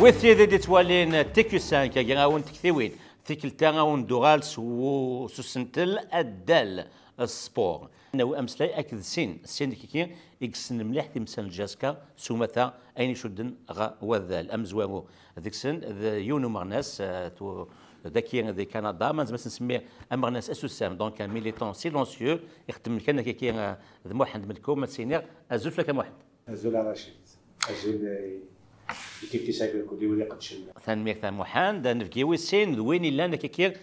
وثيذ دي توالين تيكوسان كاغاون تكثيوين ثيكلتا غاون دوغال سوسنتل الدال السبور انه امسلاي اكد سين كيكي اكسن مليح تمثال جاسكا سومثا اين شدن غا وذال امزوارو ذيك سن يونو مغناس ذاكي ذي كندا ما نسمي نسميه امغناس اسوسام دونك ان ميليتون سيلونسيو يخدم كان كيكي محمد ملكو ما تسينير ازول لك محمد ازول رشيد ازول كيف سايبر كودي ولي قدشنا ثان ميك ثان محمد نفكيوي سين وين الا كيكير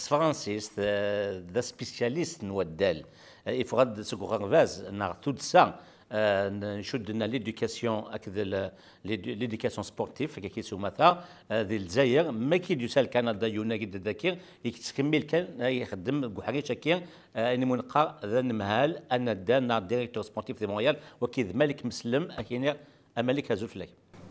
فرانسيس ذا سبيسياليست نودال يفغد سكو فاز نار تود سا نشد لنا ليدوكاسيون اكد ليدوكاسيون سبورتيف كي سوماثا ذي الجزائر ما كيدوسال كندا يونايتد ذاكير يكمل كان يخدم بحاجه شاكير اني منقى ذا نمهال ان دانا ديريكتور سبورتيف دي مونيال وكيد مالك مسلم اكينير مالك هزوفلاي.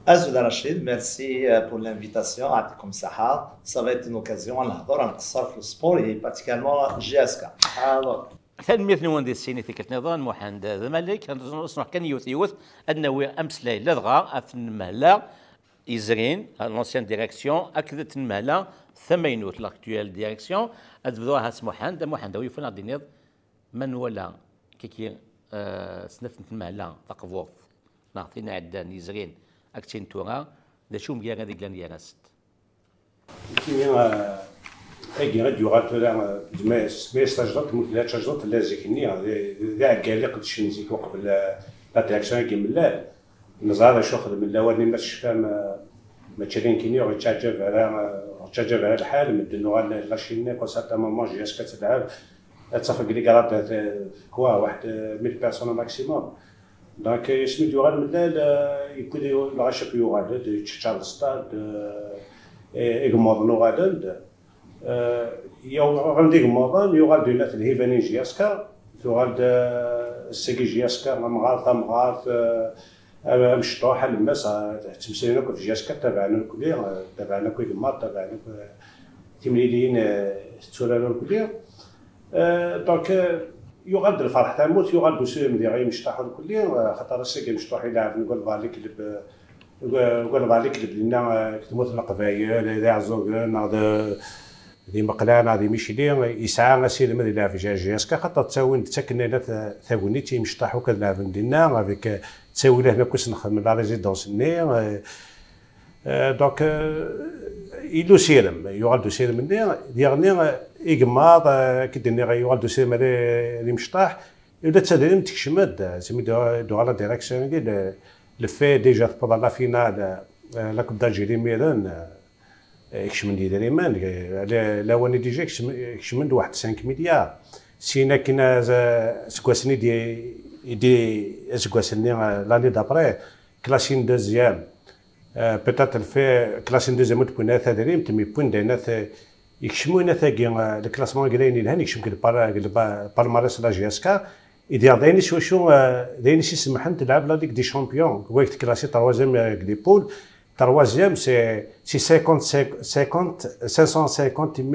Azul Rachid, merci pour l'invitation à Komsaha. Ça va être une occasion à نقصر في السبور et particulièrement GSK. Alors. ثاني نوان دي السيني ثيكت نظام محمد ذا مالك نصنع كان يوث انه امسلاي لدغا افن مهلا يزرين لونسيان ديريكسيون اكدت المهلا ثمينوت لاكتويال ديريكسيون ادبدوها محمد ويفون دينيض من ولا كيكي سنفت المهلا تقفوف نعطينا عدان يزرين اكتين تورا دا شو مكيا غادي كلان يراست اي غادي يغاتولا ما ساجدات مثلا ساجدات لازكني ذا قال قد شنزيك قبل لا ديريكسيون كي ملال نزار شو خدم الاولاني ما فهم ما تشرين كيني وتعجب على الحال مدنو لا شيني كو سارتا مومون جي اسكا تلعب تصفق لي قرات كوا واحد 1000 بيرسون ماكسيموم دونك اسمي يغال ملال يكون العشق يغال تشارل ستاد اغمض غادند يغال اغمض يغال دينا الهيفاني جياسكا يغال السكي جياسكا مغارث مشطوح الماس تمسينا في جياسكا تابعنا الكبير تابعنا كوي غماض تابعنا تمليلين تسولنا الكبير دونك يغاد الفرح تموت يغاد دوسي مديغي مشطاحو الكلية خاطر الساكي مشطوح يلعب نقول بالك نقول بالك لنا كتموت القبايل هذا عزوغن هذا ذي مقلان هذه ميشيلين يسعى سير مدي يلعب في جياسكا خاطر تساوي تسكن ثاوني تي مشطاحو كنلعب ندينا هذيك تساوي له كوس نخدم لا ريزيدونس ني دونك يلو سيرم يغاد سيرم ني ديغني إجماع كدني غيوغال دوسي مالي مشطاح ولا تسالي تكشمد سمي دو على ديريكسيون ديال لفي ديجا تبدا لا فينال لا كوب دالجيري ميلان يكشمن دي ديريمان لا واني ديجا يكشمن 5 مليار سينا كنا سكواسني دي سكواسني لاني دابري كلاسين دوزيام بيتات في كلاسين دوزيام تكون ثادريم تمي بوين دينا يكشمونا ثاقي الكلاسمون كداين لهان يكشم بالمارس لا جياسكا يدير دايني شو دايني سي سمحن تلعب لا ليغ دي شامبيون ويك تكلاسي تروازيام دي بول تروازيام سي 550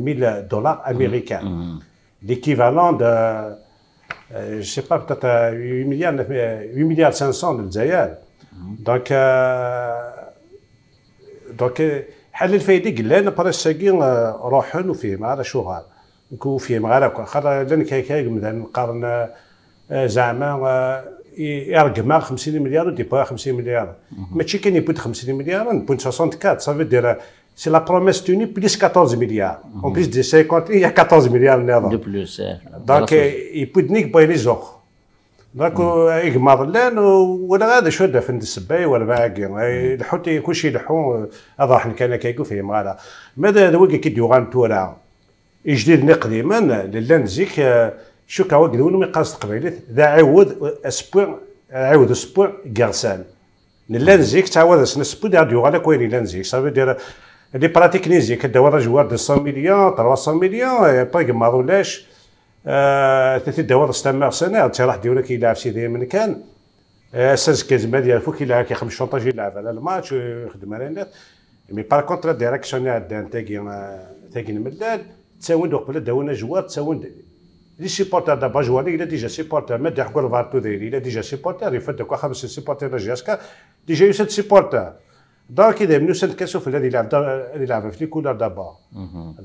ميل دولار امريكان ليكيفالون دو جو سي با بتات 8 مليار 500 للجزائر دونك حل الفايدة قلنا براساكي روحن وفيه مع شغال نكون فيه مع خاطر لان كاي مثلا نقارن زعما يرقم 50 مليار وديبا 50 مليار ماشي كاين يبود 50 مليار نبود 64 صافي دير سي لا بروميس توني بليس 14 مليار اون بليس دي 50 il y a 14 مليار نظام دو بلوس دونك يبود نيك باي لي زوخ دونك يغمض لان ولا هذا شو دافن السباي ولا باقي الحوت كلشي يلحو هذا راح كان كيقول فيه مغالا ماذا وقع كيديو غانتورا جديد قديما لان زيك شو كاو قدون ميقاس قبيلات ذا عاود اسبوع كارسان لان زيك تعاود سنسبو ديو غالا كوين لان زيك صافي دير لي براتيك نيزيك داو جوار 200 مليون 300 مليون با يغمضولاش ثلاثة دوار استمر سنة تراح ديولا كيلعب سيدي من كان اساس كازما ديال فوق كيلعب كيخمس شونطاج يلعب على الماتش ويخدم على الناس مي بار كونتر ديريكسيون عندنا تاكي المداد تساوند قبل داونا جوار تساوند Les supporters d'abord jouent, il a déjà supporter, mais derrière le VAR il a déjà supporter, il fait de quoi 5 supporters de GSK, déjà eu 7 supporters. Donc il est venu cette question il a fait les couleurs d'abord.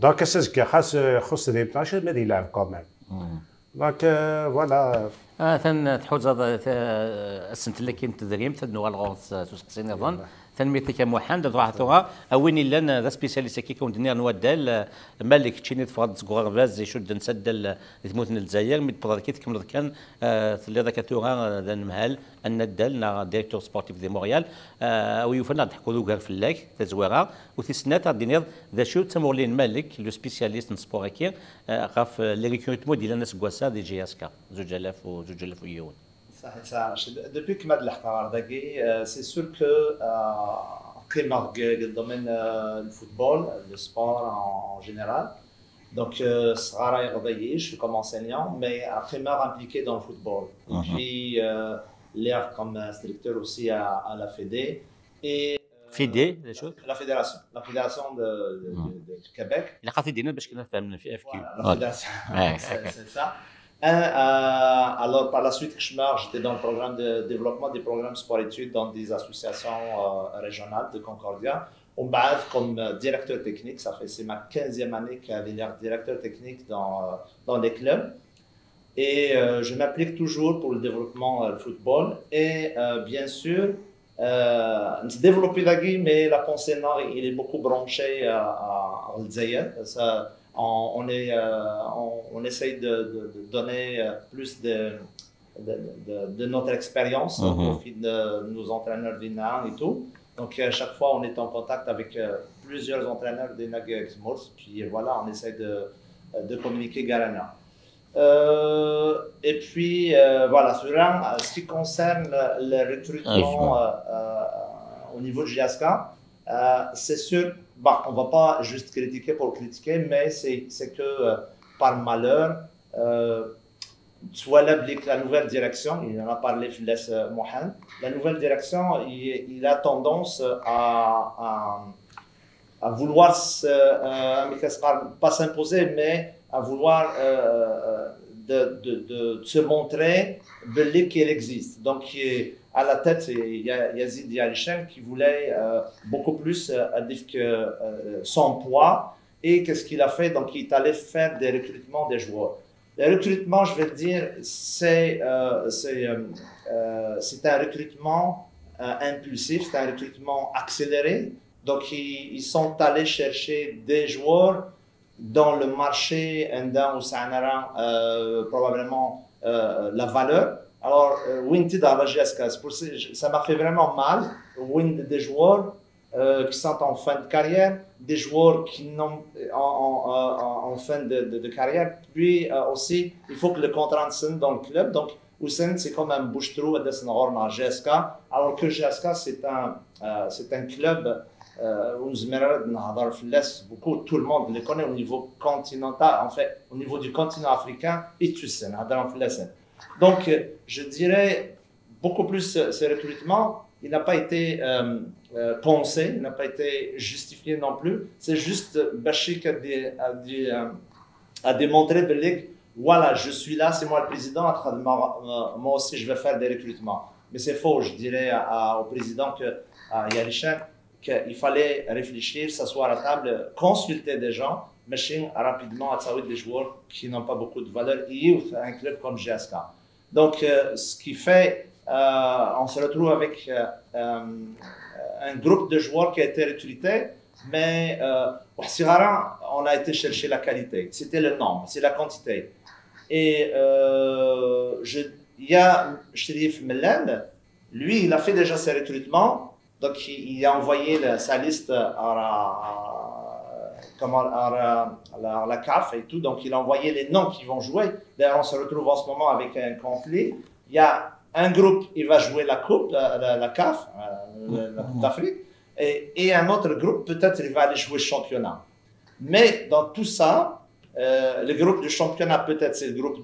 Donc c'est ce qui a خاص les planches mais il a quand même. Donc voilà. تحوز السنت اللي كاين تدريم تنوى الغوص تسقسين اظن تنميتك محمد ضاعتوها اوين لنا ذا سبيسياليست كي كون دنيا نودال مالك تشيني تفرض سكوغ فاز يشد نسدل ثموت الجزائر مي تبرد كي تكمل كان اللي ذاك توغا ذا نمهال ان الدال نا ديريكتور سبورتيف دي مونريال ويوفنا ضحكوا له كاع فلاك تزويره وفي سنات دينير ذا شو تمولين مالك لو سبيسياليست سبور كي غاف لي ريكروتمون ديال الناس كواسا دي جي اس كا 2000 ويون. Depuis que Mad c'est sûr que dans le domaine du football, le sport en général, donc je suis comme enseignant, mais après impliqué dans le football. Et puis l'air comme instructeur aussi à la Fédé. Et la fédération du Québec. La fédération, c'est ça. Alors, par la suite, j'étais dans le programme de développement des programmes sport-études dans des associations régionales de Concordia. On m'a comme directeur technique, c'est ma 15e année qu'elle est directeur technique dans les clubs. Et je m'applique toujours pour le développement du football. Et bien sûr, développer la game, mais la pensée nord, il est beaucoup branché à Alzaïr. On essaye de donner plus de notre expérience au profit de nos entraîneurs d'INA et tout. Donc, à chaque fois, on est en contact avec plusieurs entraîneurs d'INA Exmors. Puis voilà, on essaye de communiquer Garana. Et puis, voilà, ce qui concerne le recrutement au niveau de GSK, c'est sûr. Bon, on ne va pas juste critiquer pour critiquer, mais c'est que par malheur, soit la nouvelle direction, il en a parlé Files Mohan, la nouvelle direction, il a tendance à vouloir pas s'imposer, mais à vouloir de se montrer qu'il existe. Donc, à la tête, il y a Yazid Yalishem qui voulait beaucoup plus que son poids. Et qu'est-ce qu'il a fait? Donc, il est allé faire des recrutements des joueurs. Le recrutement, je vais dire, c'est un recrutement impulsif, c'est un recrutement accéléré. Donc, ils sont allés chercher des joueurs dans le marché indien ou Sanara, probablement la valeur. Alors, Winty dans la GSK, ça m'a fait vraiment mal. Des joueurs qui sont en fin de carrière, des joueurs qui n'ont en fin de carrière. Puis aussi, il faut que le contrat signe dans le club. Donc, Hussein, c'est comme un bouche-trou à GSK. Alors que GSK, c'est un club où beaucoup, tout le monde le connaît au niveau continental, en fait, au niveau du continent africain, et tu sais, donc, je dirais beaucoup plus ce recrutement, il n'a pas été pensé, il n'a pas été justifié non plus. C'est juste Bachik a démontré de ligue, voilà, je suis là, c'est moi le président, moi aussi je vais faire des recrutements. Mais c'est faux, je dirais au président à Yalishan qu'il fallait réfléchir, s'asseoir à table, consulter des gens, machine rapidement à travailler des joueurs qui n'ont pas beaucoup de valeur et un club comme GSK. Donc, ce qui fait, on se retrouve avec un groupe de joueurs qui a été recruté, mais on a été chercher la qualité. C'était le nombre, c'est la quantité. Et il y a Sherif Mellal, lui, il a fait déjà ses recrutements, donc il a envoyé sa liste à la CAF et tout, donc il a envoyé les noms qui vont jouer. D'ailleurs, on se retrouve en ce moment avec un conflit. Il y a un groupe, il va jouer la coupe, la CAF, la Coupe d'Afrique, et un autre groupe, peut-être il va aller jouer le championnat. Mais dans tout ça, le groupe du championnat, peut-être c'est le groupe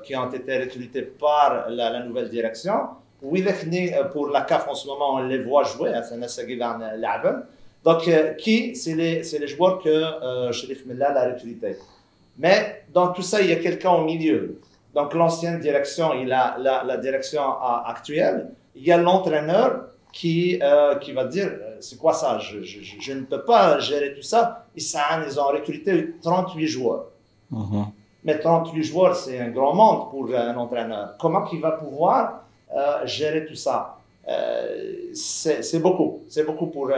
qui ont été recrutés par la nouvelle direction. Oui, pour la CAF en ce moment, on les voit jouer, c'est donc, c'est les joueurs que Sherif Mellal a recrutés. Mais dans tout ça, il y a quelqu'un au milieu. Donc, l'ancienne direction et la direction actuelle, il y a l'entraîneur qui va dire, c'est quoi ça? Je ne peux pas gérer tout ça. Ils ont recruté 38 joueurs. Mais 38 joueurs, c'est un grand monde pour un entraîneur. Comment il va pouvoir gérer tout ça? C'est beaucoup. C'est beaucoup pour...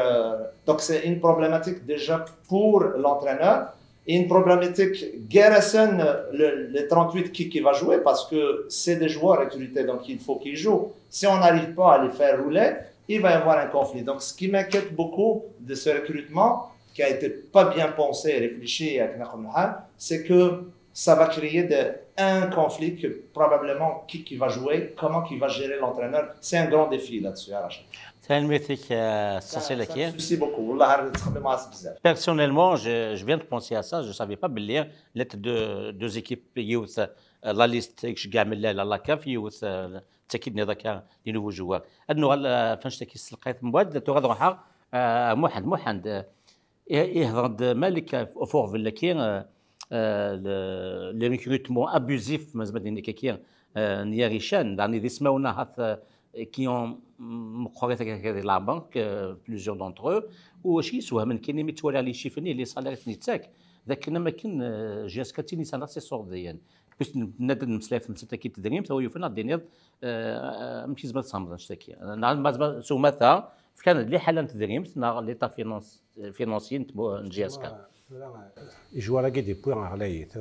donc, c'est une problématique déjà pour l'entraîneur. Et une problématique, Garrison, le 38 qui va jouer, parce que c'est des joueurs recrutés, donc il faut qu'ils jouent. Si on n'arrive pas à les faire rouler, il va y avoir un conflit. Donc, ce qui m'inquiète beaucoup de ce recrutement, qui a été pas bien pensé et réfléchi avec Nakhon Hal, c'est que ça va créer un conflit que probablement qui va jouer, comment il va gérer l'entraîneur. C'est un grand défi là-dessus, Rachid. Ça me soucie beaucoup. Personnellement, je viens de penser à ça. Je ne savais pas bien les deux équipes youth, la liste que je gagne la CAF youth, تأكيد هذاك لي نوفو جوار انه فاش تلقيت مواد تغادر محمد يهضر مالك فوق فيلا كاين لي ريكروتمون ابوزيف مازال كاين نياريشان داني دي سماونا هات qui ont مقررات هكا لا بانك بليزيور دونتر او وشي يسوى من كاين متوالي على شي فني اللي صاليرت نيتاك ذاك ما كان جاس كاتيني سنه سي صورديا باش نادر نمسلاف نتا كي تدريم تو يوفنا دينير ماشي زعما تصامد نشتكي انا سومتا كان اللي حاله تدريم ليطا فينونسي نجياسكا joueur qui des points à l'aide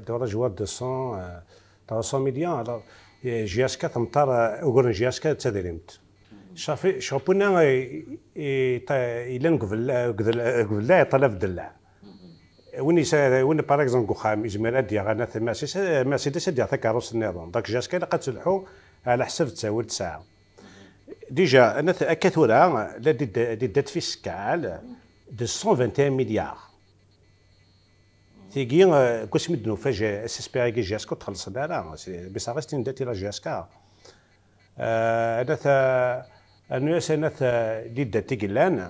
dans la joueur de 100 millions alors جياسكا تمطر وقرن جياسكا تدريمت شافي شوبنا الى قبل لا يطلب دلع وين باغ اكزومبل خام يجمل ادي غانا مرسيدس ادي كاروس النظام داك جاسكا قد تلحو على حسب تساوي ساعه ديجا انا كثوره لا دات فيسكال de 121 مليار تيجي كوش مدنو فاجا اسبيري كي جاسكو تخلص لا بس غاستين داتي لا جاسكا انا سنه اللي داتي قلان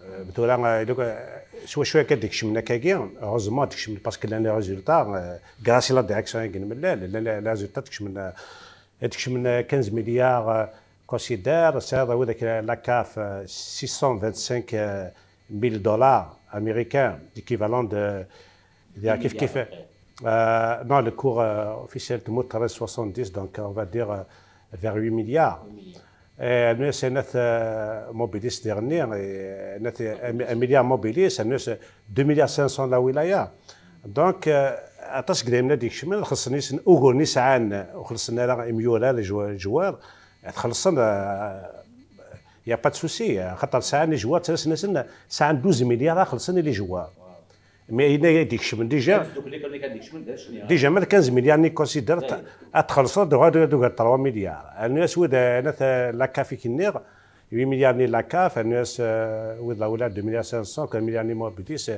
بتورا شويه كديك شمنا كاكيا هوزمون ديك شمنا باسكو لان ريزولتا غراسي لا ديريكسيون كاين من لا ريزولتا ديك شمنا 15 مليار كونسيدير سير وذاك لا كاف 625 ميل دولار امريكان ليكيفالون دو كيف non le cours officiel de 1370 donc on va dire vers 8 milliards nous c'est notre mobilis dernier notre 1 milliard mobilis nous 2 milliards 500 la wilaya donc اتاش قدامنا ديك الشمال خصني اوغورني ساعان وخلصنا راه ميولا الجوار خلصنا يا با سوسي خاطر ساعان جوار 3 سنين ساعان 12 مليار خلصنا لي جوار مي هنا ديك الشمال ديجا مال 15 مليار ني كونسيدر اتخلصوا دوغا 3 مليار الناس انا لا كافي كنير 8 مليار ني لا كاف الناس ولا 2 مليار 500 كان مليار ني موبيليس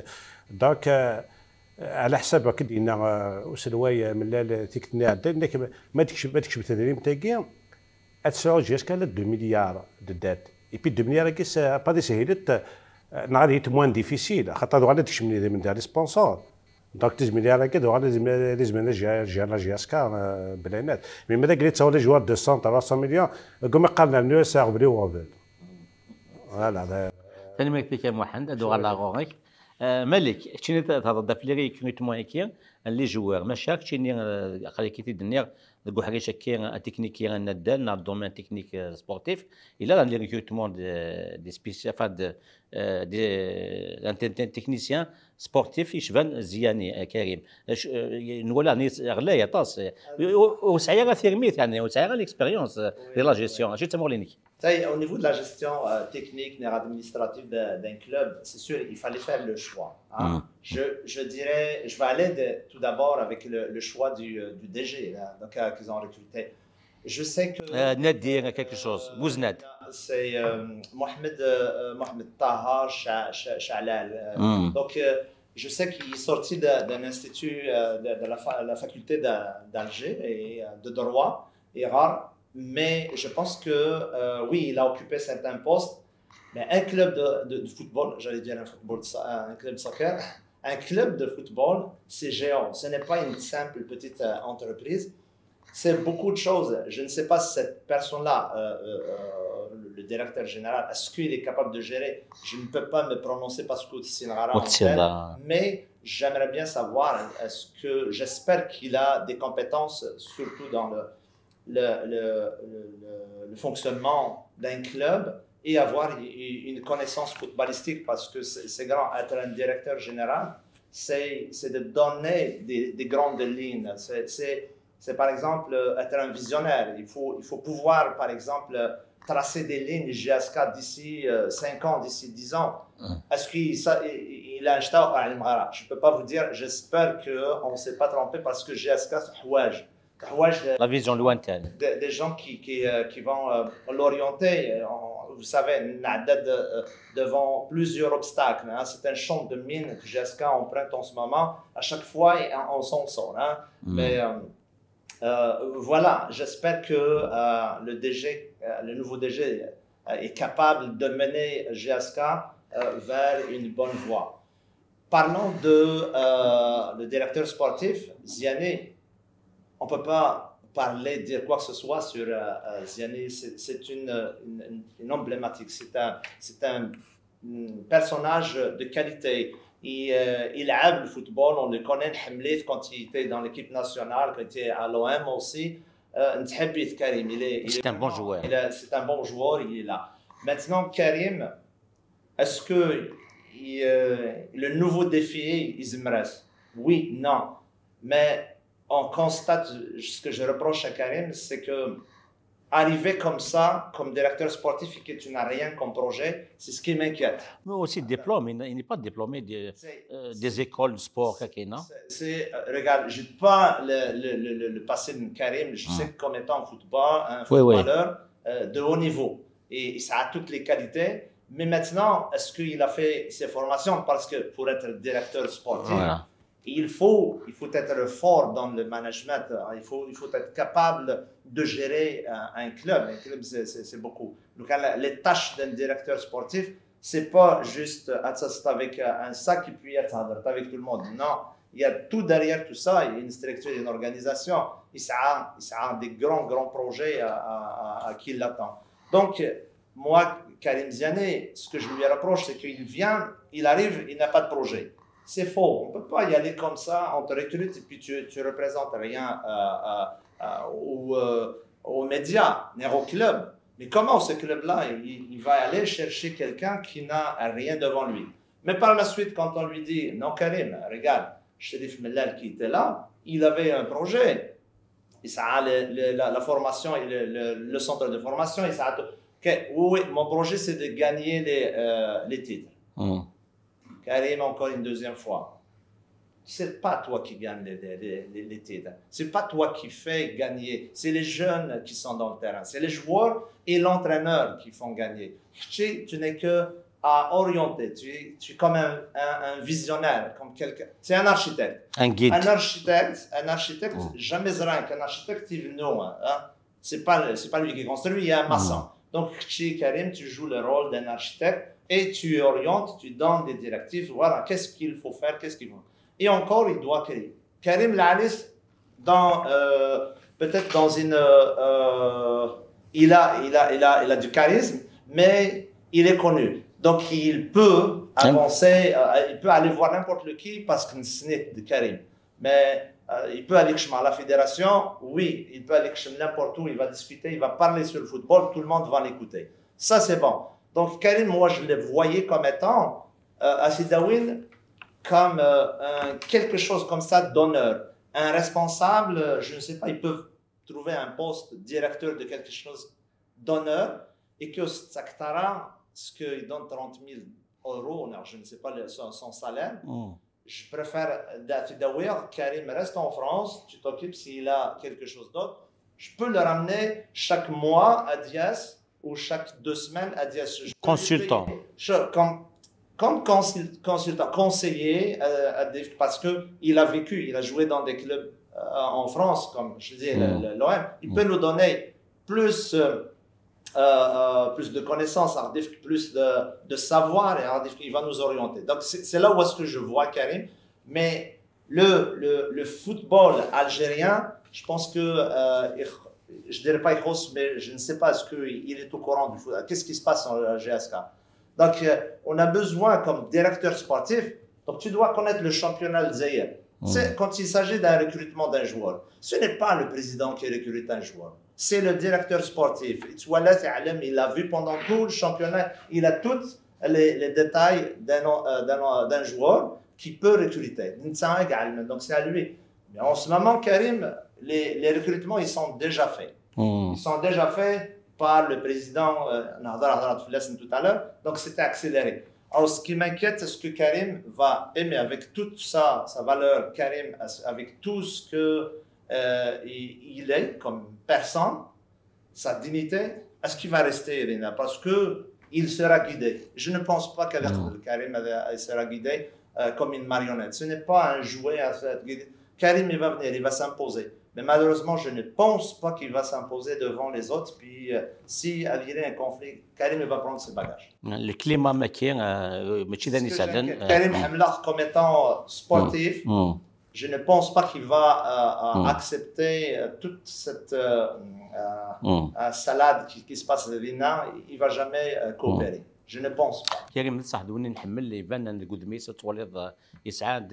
دونك على حسب اكيد ان وسلواي من لا تيكتني عندك ما تكشف التدريب تاعي اتسعوا جاسكا 2 مليار دات اي بي 2 مليار كيس با دي سهيلت نهار هيت موان ديفيسيل خاطر غادي تكشف من دار سبونسور دونك 10 مليار كي لازم جانا جاسكا بلانات مي ماذا قلت تساوي جوار 200 300 مليون كما قالنا الناس غبلي وغبل فوالا ثاني ما كيف محمد دوغ لا غوريك مالك شنو تهضر في لي ريكروتمون كاين لي جوار ماشاك شنو قال كي تدنيا دغ حاجه كاين تكنيكي ندال نا دومين تكنيك سبورتيف الا لي ريكروتمون دي سبيسيال فاد دي تكنيسيان سبورتيف يشبان زياني كريم نولا نيس غلايه طاس وسعيا ثيرميت يعني وسعيا ليكسبيريونس دي لا جيستيون اش تمولينيك Au niveau de la gestion technique et administrative d'un club, c'est sûr, il fallait faire le choix. Hein. Je dirais, je vais aller tout d'abord avec le choix du DG là, donc, qu'ils ont recruté. Je sais que... Nadir, quelque chose. Bouznad. C'est Mohamed Tahar Chalal. Donc, je sais qu'il est sorti d'un institut de la faculté d'Alger et de droit et rare. Mais je pense que, oui, il a occupé certains postes, mais un club de football, j'allais dire un club de soccer, Un club de football, c'est géant. Ce n'est pas une simple petite entreprise. C'est beaucoup de choses. Je ne sais pas si cette personne-là, le directeur général, est-ce qu'il est capable de gérer? Je ne peux pas me prononcer parce que c'est mais j'aimerais bien savoir, j'espère qu'il a des compétences, surtout dans le fonctionnement d'un club et avoir une connaissance footballistique parce que c'est grand. Être un directeur général, c'est de donner des grandes lignes. C'est par exemple être un visionnaire. Il faut pouvoir, par exemple, tracer des lignes GSK d'ici 5 ans, d'ici 10 ans. Est-ce qu'il a un shtaw à Al-Mghara? Je ne peux pas vous dire, j'espère qu'on ne s'est pas trompé parce que GSK, c'est Houaj. La vision lointaine. Des gens qui vont l'orienter. Vous savez, devant plusieurs obstacles. Hein. C'est un champ de mine que GSK emprunte en ce moment. À chaque fois, on s'en sort. Hein. Mais voilà, j'espère que le nouveau DG est capable de mener GSK vers une bonne voie. Parlons le directeur sportif, Ziani. On ne peut pas dire quoi que ce soit sur Ziani. C'est une emblématique. C'est un personnage de qualité. Il aime le football. On le connaît, Hamlet, quand il était dans l'équipe nationale, quand il était à l'OM aussi. Karim. C'est un bon joueur. C'est un bon joueur, il est là. Maintenant, Karim, est-ce que le nouveau défi, il me reste? Oui, non. Mais on constate, ce que je reproche à Karim, c'est que arriver comme ça, comme directeur sportif, et que tu n'as rien comme projet, c'est ce qui m'inquiète. Mais aussi diplôme, il n'est pas diplômé des écoles de sport, non? Regarde, je n'ai pas le passé de Karim, je sais comme étant un footballeur de haut niveau, et ça a toutes les qualités, mais maintenant, est-ce qu'il a fait ses formations? Parce que pour être directeur sportif, il faut être fort dans le management, il faut être capable de gérer un club. Un club, c'est beaucoup. Donc, les tâches d'un directeur sportif, c'est pas juste être avec un sac et puis être avec tout le monde. Non, il y a tout derrière tout ça, il y a une structure, une organisation. Il y a des grands projets à qui l'attend. Donc, moi, Karim Ziani, ce que je lui reproche, c'est qu'il vient, il arrive, il n'a pas de projet. C'est faux. On ne peut pas y aller comme ça, on te recrute et puis tu ne représentes rien aux médias, ni au club. Mais comment ce club-là, il va aller chercher quelqu'un qui n'a rien devant lui? Mais par la suite, quand on lui dit, non Karim, regarde, Chérif Mellal qui était là, il avait un projet. Et ça a la formation, et le centre de formation. Et ça a oui, mon projet, c'est de gagner les titres. Karim, encore une deuxième fois. C'est pas toi qui gagne les titres. C'est pas toi qui fais gagner. C'est les jeunes qui sont dans le terrain. C'est les joueurs et l'entraîneur qui font gagner. Tu n'es que à orienter. Tu es comme un visionnaire, comme quelqu'un. C'est un architecte. Un guide. Un architecte, jamais rien qu'un architecte, c'est pas lui qui construit, il y a un maçon. Donc, Karim, tu joues le rôle d'un architecte. Et tu orientes, tu donnes des directives, voilà, qu'est-ce qu'il faut faire, qu'est-ce qu'il faut. Et encore, il doit créer. Karim Lalis, peut-être dans une... il a du charisme, mais il est connu. Donc, il peut avancer, il peut aller voir n'importe qui parce que c'est de Karim. Mais il peut aller à la fédération, oui, il peut aller n'importe où, il va discuter, il va parler sur le football, tout le monde va l'écouter. Ça, c'est bon. Donc, Karim, moi, je le voyais comme étant à Sidaouine comme quelque chose comme ça d'honneur. Un responsable, je ne sais pas, ils peuvent trouver un poste directeur de quelque chose d'honneur et que Sakhtara, ce qu'il donne 30 000 euros, je ne sais pas son salaire, je préfère Sidaouine, Karim reste en France, tu t'occupes s'il a quelque chose d'autre. Je peux le ramener chaque mois à Dias ou chaque 2 semaines à Dias. Consultant. Comme consultant, conseiller, parce qu'il a vécu, il a joué dans des clubs en France, comme je disais, l'OM. Il peut nous donner plus de connaissances, plus de savoir, et il va nous orienter. Donc, c'est là où est-ce que je vois Karim. Mais le football algérien, je pense que, je ne dirais pas Ikhos, mais je ne sais pas, est-ce qu'il est au courant du foot? Qu'est-ce qui se passe en GSK? Donc, on a besoin, comme directeur sportif, donc tu dois connaître le championnat algérien. Quand il s'agit d'un recrutement d'un joueur, ce n'est pas le président qui recrute un joueur, c'est le directeur sportif. Il a vu pendant tout le championnat, il a tous les détails d'un joueur qui peut recruter. Donc c'est à lui. Mais en ce moment, Karim, les recrutements, ils sont déjà faits. Ils sont déjà faits par le président tout à l'heure, donc c'était accéléré. Alors, ce qui m'inquiète, c'est ce que Karim va aimer avec toute sa valeur, Karim, avec tout ce qu'il est comme personne, sa dignité, est-ce qu'il va rester, Irina? Parce qu'il sera guidé. Je ne pense pas qu'avec Karim, il sera guidé comme une marionnette. Ce n'est pas un jouet à être guidé. Karim, il va venir, il va s'imposer. Mais malheureusement, je ne pense pas qu'il va s'imposer devant les autres. Puis, s'il y a un conflit, Karim va prendre ses bagages. Le climat Karim Hamlar, comme étant sportif, je ne pense pas qu'il va accepter toute cette salade qui se passe à Vina. Il ne va jamais coopérer. Je ne pense pas. كريم صح دوني نحمل لي فان نقول ميسا تولد يسعد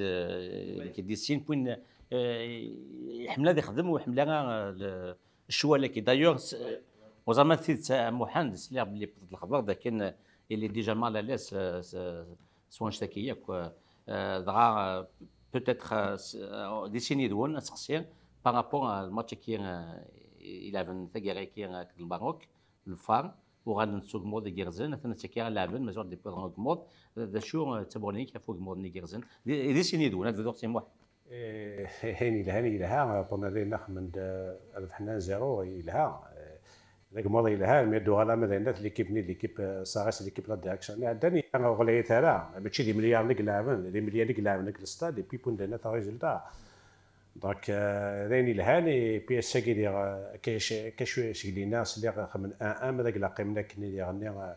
كي سين بوين يحمل هذا يخدم ويحمل الشواله كي دايوغ وزعما ثيت مهندس اللي بلي الخضر ذا كان اللي ديجا مال لاس سوان شتاكيه دغا بوتيتر ديسيني دون سقسي بارابور الماتش كي الى ثقيري كي الماروك الفار وغنسوق مود جيرزن مثلا تكيا لعبن مازال دي بودغ مود ذا شو تبوني كيفوق مود ني جيرزن دي سيني دون هذا دوك تيموح هاني لها بونا ناخ من حنا زيرو لها ذاك ماضي لها ميدو غالا مثلا ليكيب ني ليكيب صاغس ليكيب لا داكشن عندني انا غليت هذا ماشي دي مليار لك لاعبين دي مليار لك لاعبين لك الاستاد دي بيبون دنا تا ريزولتا دونك راني لهاني بي اس كي دير كاش شي ناس اللي من 1 هذاك لا قيمنا كني دير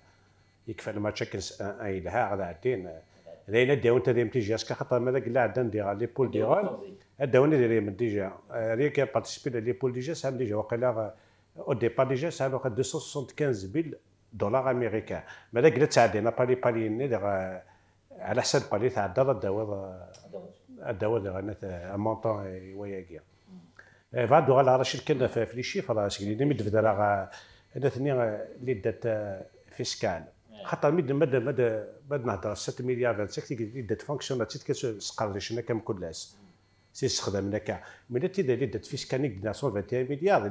يكفى الماتش كنس 1 لها غدا عدين لينا داون تا ديم تيجي اسكا خاطر ماذاك لا عندنا ندير لي بول ديغال داون دير من ديجا ريا كي بارتيسيبي لي بول ديجا سام ديجا واقيلا او ديبار ديجا سام 275,000 دولار امريكان ماذاك لا تعدينا بالي ندير على حسب بالي تاع الدواء ديال مونطون وياكيا فاد على راشد كنا في لي شيفر سكري ميد بدرا انا ثاني اللي دات فيسكال خاطر ميد مد نهضر 6 مليار 25 اللي دات فونكسيون تيت كتسقر شنا كم كلاس سي استخدام كاع ملي تي دات فيسكال نيك 121 مليار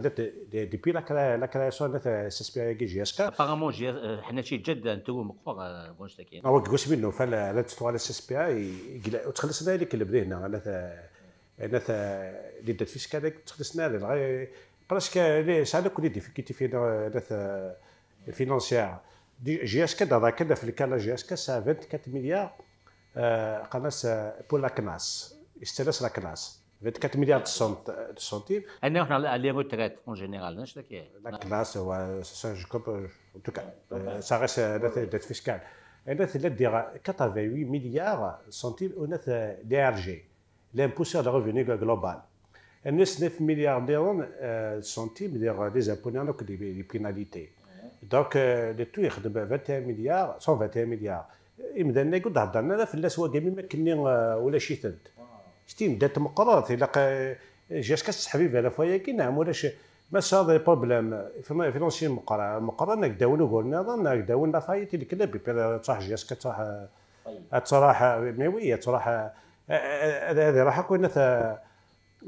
ديبي لا كرياسيون تاع سيسبيري جي اس كا ابارامون حنا شي جد انتو مقفور واش تاكين هو كوش منه فلا تطوى على السي اس بي اي وتخلصنا لك اللي بدينا انا اللي دات فيسكال تخلصنا لغايه براسك ساعه كل ديفيكولتي في فينانسيير جي اس كا دابا كنا في الكالا جي اس كا 24 مليار قناص بور لا كناس استلس لا كناس 24 مليار سنتيم انا حنا لي روتريت اون جينيرال واش تاكين لا كناس هو سان جو كوب ان توكا سا ريس دات فيسكال انا دير 88 مليار سنتيم ونات دي ار جي l'impôt sur le revenu global. الناس 9 مليار ديرون سنتيم دير دي زابوني دوك دي بيناليتي دونك لي تو يخدم 21 مليار 121 مليار يمدلنا يقول هضرنا في الناس واقامي ما كني ولا شي ثلث شتي دات مقرات الا جاش كتسحبي على فياكي نعم ولاش ما صار بروبليم فينونسي مقرر نقداو قلنا نقداو فايت اللي كنا بيبي صح جاش كتصح صراحه مي صراحه هذه راح كنا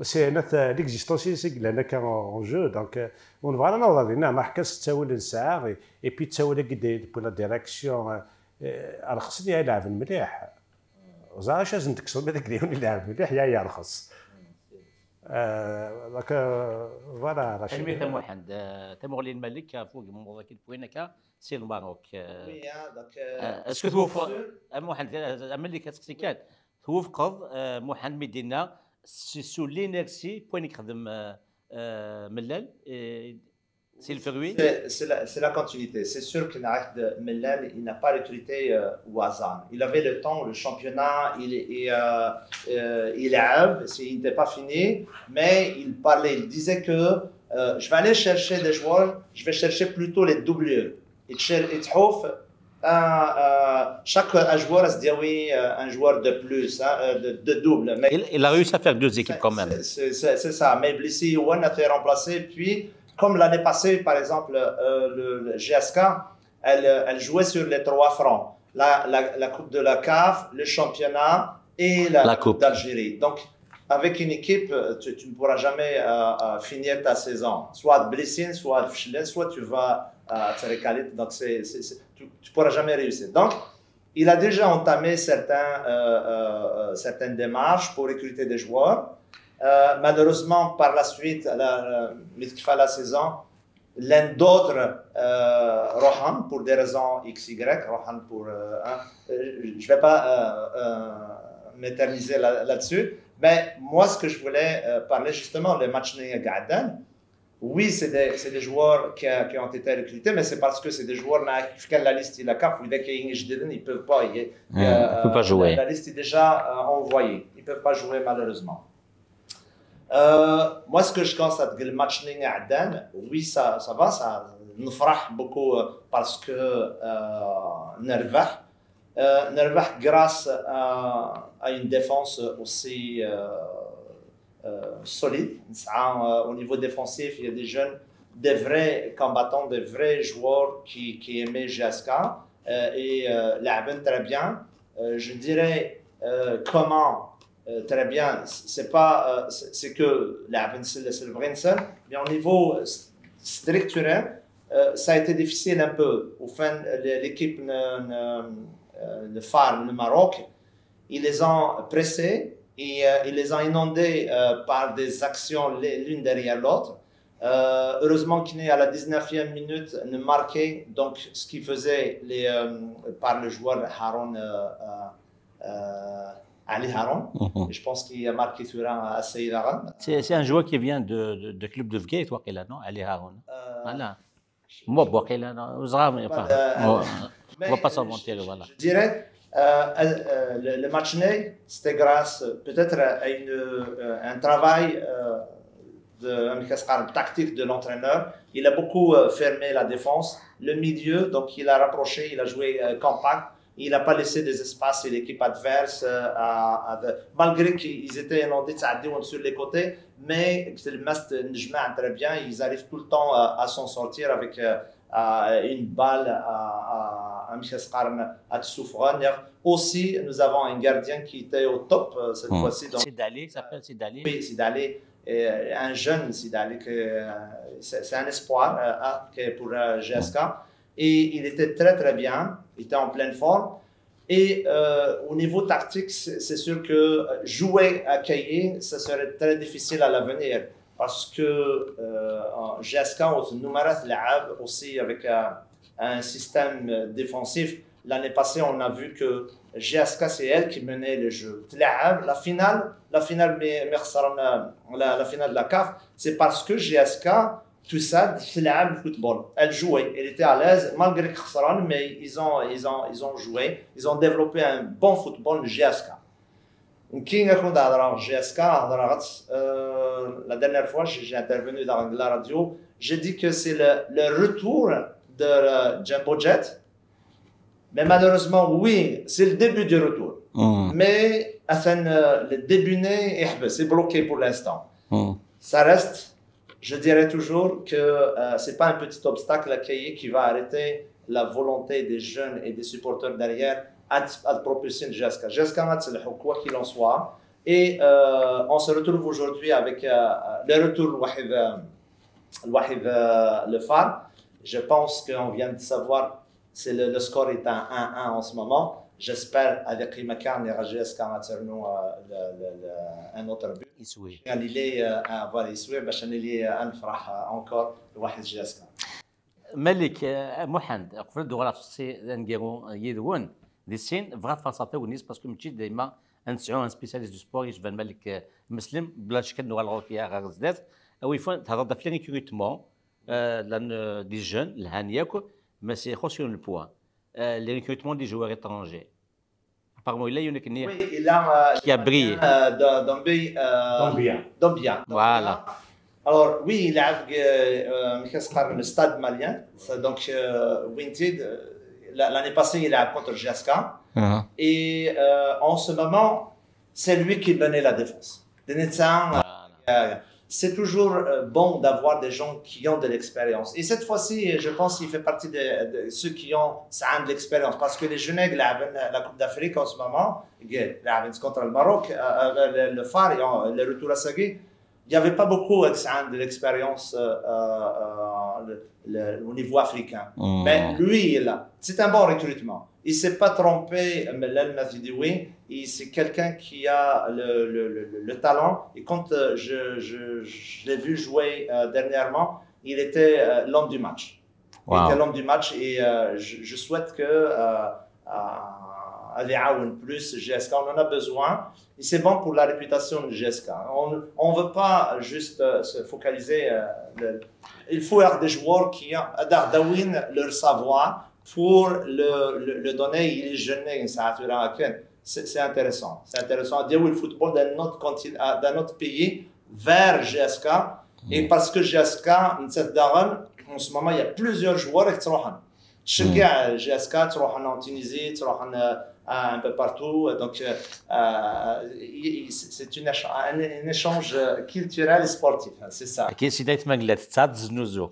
سي نت ليكزيستونسي سي لان كان اون جو دونك اون فوالا نورينا ما حكاش تساوي الساعه اي بي تساوي لك بو لا ديريكسيون راه خصني يلعب مليح وزاش لازم تكسر هذاك اللي يلعب مليح يا يرخص دونك فوالا راه شي تم واحد تمغلي الملك فوق موضوع كي بوينك سي الماروك اسكو توفق واحد ملي كتسقسي توفقد محمد مدينه سو لينيرسي بوين يخدم ملال C'est le fruit. C'est la continuité. C'est sûr qu'il n'a pas recruté au hasard. Il avait le temps, le championnat, il n'était pas fini, mais il parlait, il disait que je vais aller chercher des joueurs, je vais chercher plutôt les doublures. Chaque joueur se dit oui, un joueur de plus, de double. Mais il a réussi à faire 2 équipes quand même. C'est ça. Mais Blissy One a été remplacé. Puis, comme l'année passée, par exemple, le GSK, elle jouait sur les 3 fronts. La Coupe de la CAF, le championnat et la Coupe d'Algérie. Donc, avec une équipe, tu ne pourras jamais finir ta saison. Soit Blissy, soit Fchlen, soit tu vas te récaler. Donc, tu ne pourras jamais réussir. Donc, il a déjà entamé certaines démarches pour recruter des joueurs. Malheureusement, par la suite, la saison, l'un d'autres, Rohan, pour des raisons XY, Rohan pour... je ne vais pas m'éterniser là-dessus, mais moi, ce que je voulais parler justement, le match Gadan, oui, c'est des joueurs qui ont été recrutés, mais c'est parce que c'est des joueurs qui ont la liste de la CAF, ils ne peuvent pas. Ils ne peuvent pas jouer. La liste est déjà envoyée. Ils ne peuvent pas jouer malheureusement. Moi, ce que je constate, le match Gadan, oui, ça va, ça nous fera beaucoup parce que Nervah grâce à une défense aussi solide. Au niveau défensif, il y a des jeunes, des vrais combattants, des vrais joueurs qui aimaient GSK et l'Aben très bien. Je dirais comment très bien, c'est que l'Aben c'est le Brinson, mais au niveau structurel, ça a été difficile un peu. Au fin, l'équipe le phare, le Maroc, ils les ont pressés et ils les ont inondés par des actions l'une derrière l'autre. Heureusement qu'il est à la 19e minute ne marqué, donc ce qui faisait par le joueur Haroun, Ali Haroun. Je pense qu'il a marqué sur un Saïdaran. C'est un joueur qui vient de club de Vgate, non? Ali Haroun. Voilà. Moi, on ne va pas s'en mentir, voilà. Je dirais, le match ney, c'était grâce peut-être à un travail tactique de l'entraîneur. Il a beaucoup fermé la défense, le milieu, donc il a rapproché, il a joué compact. Il n'a pas laissé des espaces à l'équipe adverse, malgré qu'ils étaient inondés sur les côtés, mais le match très bien, ils arrivent tout le temps à s'en sortir avec une balle à Tsoufran. Aussi, nous avons un gardien qui était au top cette fois-ci. Sidali, s'appelle Sidali. Oui, Sidali, un jeune Sidali, c'est un espoir pour GSK. Et il était très très bien, il était en pleine forme. Et au niveau tactique, c'est sûr que jouer à Kaye, ça serait très difficile à l'avenir. Parce que GSK aussi avec un système défensif. L'année passée, on a vu que GSK, c'est elle qui menait le jeu. La finale de la CAF, c'est parce que GSK, tout ça, le football. Elle jouait, elle était à l'aise, malgré que mais ils ont joué, ils ont développé un bon football de GSK. GSK, la dernière fois, j'ai intervenu dans la radio, j'ai dit que c'est le retour de Jumbo Jet. Mais malheureusement, oui, c'est le début du retour. Mais le début c'est bloqué pour l'instant. Ça reste, je dirais toujours que ce n'est pas un petit obstacle à Kaye qui va arrêter la volonté des jeunes et des supporters derrière à propulser GSK. GSK, quoi qu'il en soit. Et on se retrouve aujourd'hui avec le retour le phare. Je pense qu'on vient de savoir. Le score est à 1-1 en ce moment. J'espère avec Makan et GSK nous un autre but. يسوي. اللي voilà يسوي باش اللي نفرح encore لواحد GSK. ملك محمد قبل دوغلا في نديرو يدون دي سين بغات فلسفه ونيس باسكو ماشي ديما نسعو ان سبيسياليست دو سبور يجبان ملك مسلم بلا شك نوغا فيها غير زدات او يفون تهضر في ريكروتمون des jeunes, le Haniak, mais c'est aussi le poids. Le recrutement des joueurs étrangers. Apparemment, il y a une qui a brillé. Dombia. Voilà. Alors, oui, il a le stade malien. Donc, Winted, l'année passée, il a contre GSK. Et en ce moment, c'est lui qui menait la défense. C'est toujours bon d'avoir des gens qui ont de l'expérience. Et cette fois-ci, je pense qu'il fait partie de ceux qui ont de l'expérience. Parce que les jeunes, la Coupe d'Afrique en ce moment, contre le Maroc, le phare, le retour à Sagui, il n'y avait pas beaucoup de l'expérience au niveau africain. Mais lui, c'est un bon recrutement. Il ne s'est pas trompé, c'est quelqu'un qui a le talent. Et quand je l'ai vu jouer dernièrement, il était l'homme du match. Wow. Il était l'homme du match et je souhaite que plus GSK, on en a besoin. Et c'est bon pour la réputation de GSK. On ne veut pas juste se focaliser. Il faut avoir des joueurs qui ont leur savoir pour le donner. Il est jeune, c'est intéressant. C'est intéressant de dire le football d'un autre pays vers GSK. Et parce que GSK, en ce moment, il y a plusieurs joueurs qui sont là. GSK, en Tunisie, un peu partout. Donc, c'est un échange culturel et sportif. C'est ça. كي سيدايت مقلات تصاد زنوزو.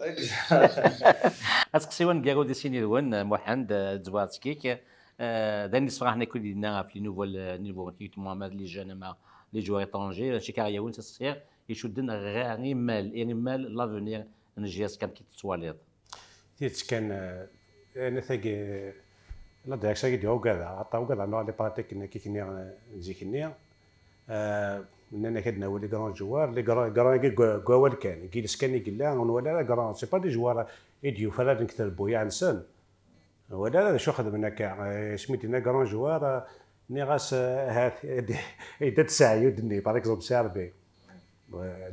أسقسيون جاكو دي سيني دوان محمد زواتسكيك داني صراحة نكون لنا في نيفو كيتمو مع لي جون مع لي جوار étrangers شي كارياون تصير يشدنا غير مال لافونير نجياس كان كيتسواليض. تيت كان انا ثاقي لا داك شي ديو كذا عطاو كذا نوع لي براتيك كيكني نزيكني اننا كدنا ولي كرون جوار لي كرون كوال كان كيلس كان يقلا ولا كرون سي با دي جوار ايديو فلا نكثر بويا نسن ولا هذا شو خدمنا كاع سميتنا كرون جوار ني غاس هات ايدات ساعه يدني باغ اكزومبل سيربي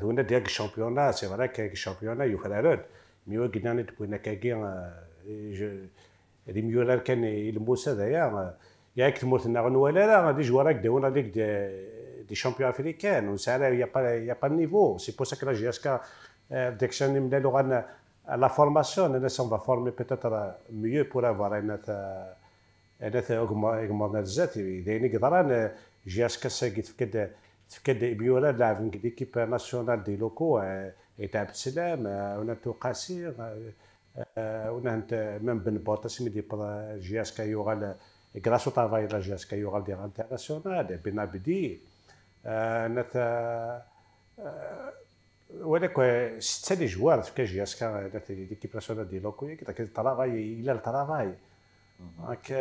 دونا ديال الشامبيونات سي فري كاين الشامبيونات يفرارد ميو قدنا تبونا كاكي اللي ميولار كان يلموس هذايا ياك تموتنا ولا لا دي جوار هكذا ديك دي شامبيون افريكان وسالا يا با نيفو سي بور سا كو لا جي اس كا داك الشيء من لغه لا فورماسيون انا سون فورمي بيتيتر ميو بور افوار انا اغمون الزات دايني قدران جي اس كا ساكي تفكد ميولار لاعب ليكيب ناسيونال دي لوكو يتعب السلام ونتو قاسير ونهنت من بن بوطس ميدي بلا جياسكا يوغال غراس او طافاي لا جياسكا يوغال دي انترناسيونال بنا بدي نت ولكن ستة دي جوار في جياسكا نت ليكيب ناسيونال دي لوكو كي طرافاي الى الطرافاي دونك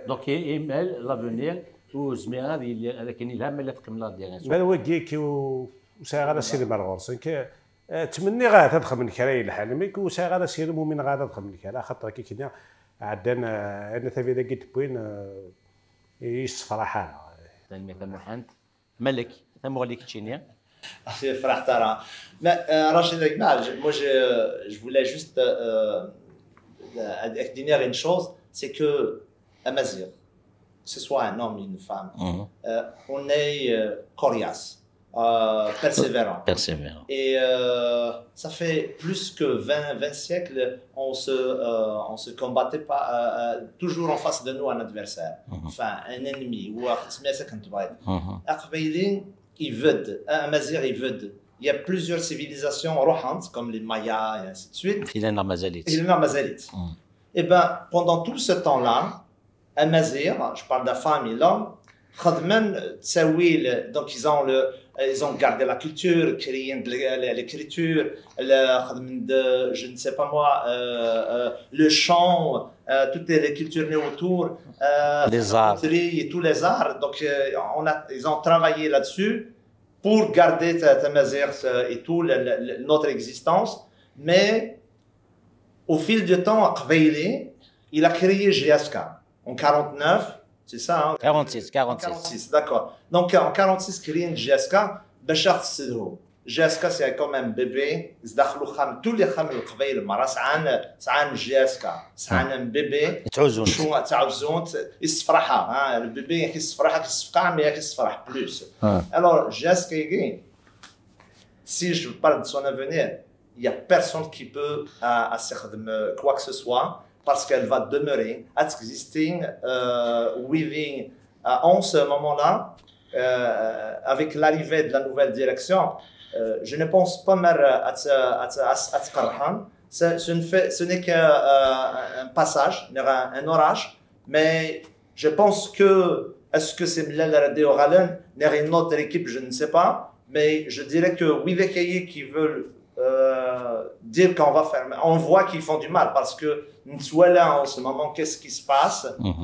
دونك ايميل لافونير وزميرا هذاك كاين الهم اللي تكمل ديال ما هو كيكي وسا غادا سيري مالغورس تمني غادا تدخل من كراي الحال مي كوسا غادا سيري مؤمن غادا تدخل من كرا خاطر كي كنا عندنا انا ثافي داك بوين يصفرحها ثاني مثلا محمد ملك ثم وليك تشينيا فرحت ترى راشد moi je voulais juste dire une chose c'est que Amazir que ce soit un homme ou une femme on est coriace persévérant. Et ça fait plus que 20 siècles, on se combattait pas toujours en face de nous un adversaire, enfin un ennemi ou il y a plusieurs civilisations rohantes comme les Mayas et ainsi de suite. Et ben pendant tout ce temps-là, Amazir, je parle de la femme et l'homme, donc ils ont gardé la culture, créé l'écriture, je ne sais pas moi, le chant, toutes les cultures nées autour, les arts et tous les arts. Donc ils ont travaillé là-dessus pour garder Tamazir et tout notre existence. Mais au fil du temps, il a créé GSK en 49. C'est ça, hein? 46, d'accord. Donc en 46 créé une GSK Bachar Tsedho. جاسكا سي كوم ان بيبي دخلوا خام تولي خام القبيل مرة سعان جاسكا سعان بيبي تعوزون شو تعوزون يصفرحها البيبي يصفرحها يصفقع مي يصفرح بلوس alors جاسكا يجي si je parle de son avenir il y a personne qui peut faire quoi que ce soit parce qu'elle va demeurer existing within en ce moment-là avec l'arrivée de la nouvelle direction je ne pense pas ce n'est qu'un passage, un orage, mais je pense que est-ce que c'est Mlal ou Galen, une autre équipe, je ne sais pas, mais je dirais que Wivekaye qui veulent dire qu'on va faire, on voit qu'ils font du mal parce que nous sommes là en ce moment, qu'est-ce qui se passe,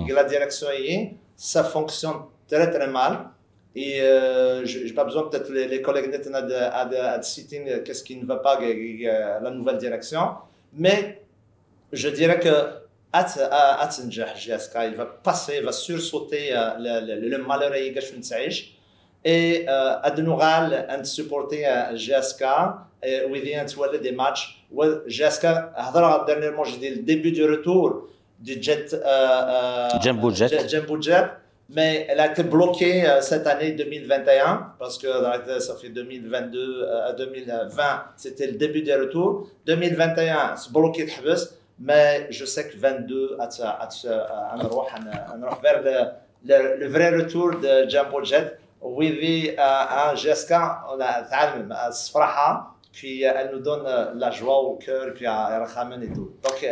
que la direction est, ça fonctionne très très mal. Et je n'ai pas besoin, peut-être les collègues de citer qu'est-ce qui ne va pas la nouvelle direction. Mais je dirais que GSK, il va passer, il va sursauter le malheur et Adenoral and supporter GSK within des matchs. GSK, dernièrement, j'ai dit le début du retour du Jumbo Jet. Mais elle a été bloquée cette année 2021 parce que ça fait 2022 à 2020 c'était le début des retours 2021 c'est bloqué de Habs mais je sais que 22 on va vers le vrai retour de Jumbo Jet with Jessica on a تعلم الصفرحة puis elle nous donne la joie au cœur puis elle ramène et tout donc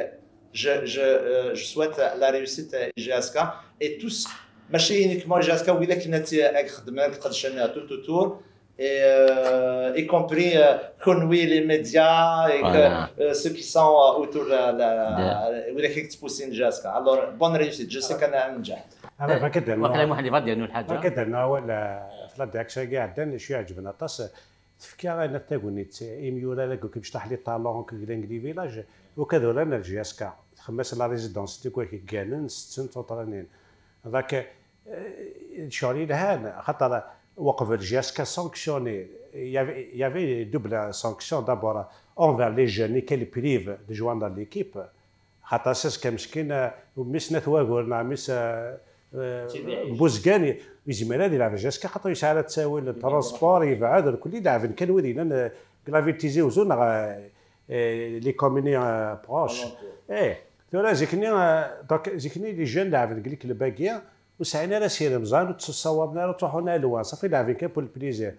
je souhaite la réussite à Jessica et tous ماشي uniquement جاسكا وإذا كنا خدمنا قدشنا tout y compris كونوي les médias et ceux qui sont autour وإذا كنت تبوسين جاسكا alors bonne réussite je sais qu'أنا نجحت انا فكرنا وكلام واحد يفضل انه الحاجه فكرنا ولا في الداكشا كاع عندنا شي عجبنا طاس تفكير انا تاغونيت ايميولا لك كي بشطح لي طالون كي دانغلي فيلاج وكذا لنا الجاسكا خمس لا ريزيدونس تي كوي كانن 86 ذاك شغلي لهان خاطر وقف الجاسكا سانكسيوني يافي دوبل سانكسيون دابور اونفير لي جون كي بريف دو جوان دان ليكيب خاطر اساس كمسكين ومسنا ثواغورنا مس بوزكاني يزمر هذه يلعب جاسكا خاطر يسعى تساوي الترونسبور يبعد الكل يلعب كان ودينا كلافيتيزي وزون لي كوموني بروش ثورا زيكني لي جون لعب قال لك الباقيه وسعينا راه سير مزال وتصوبنا وتروحونا الوان صافي لاعبين كان بول بليزير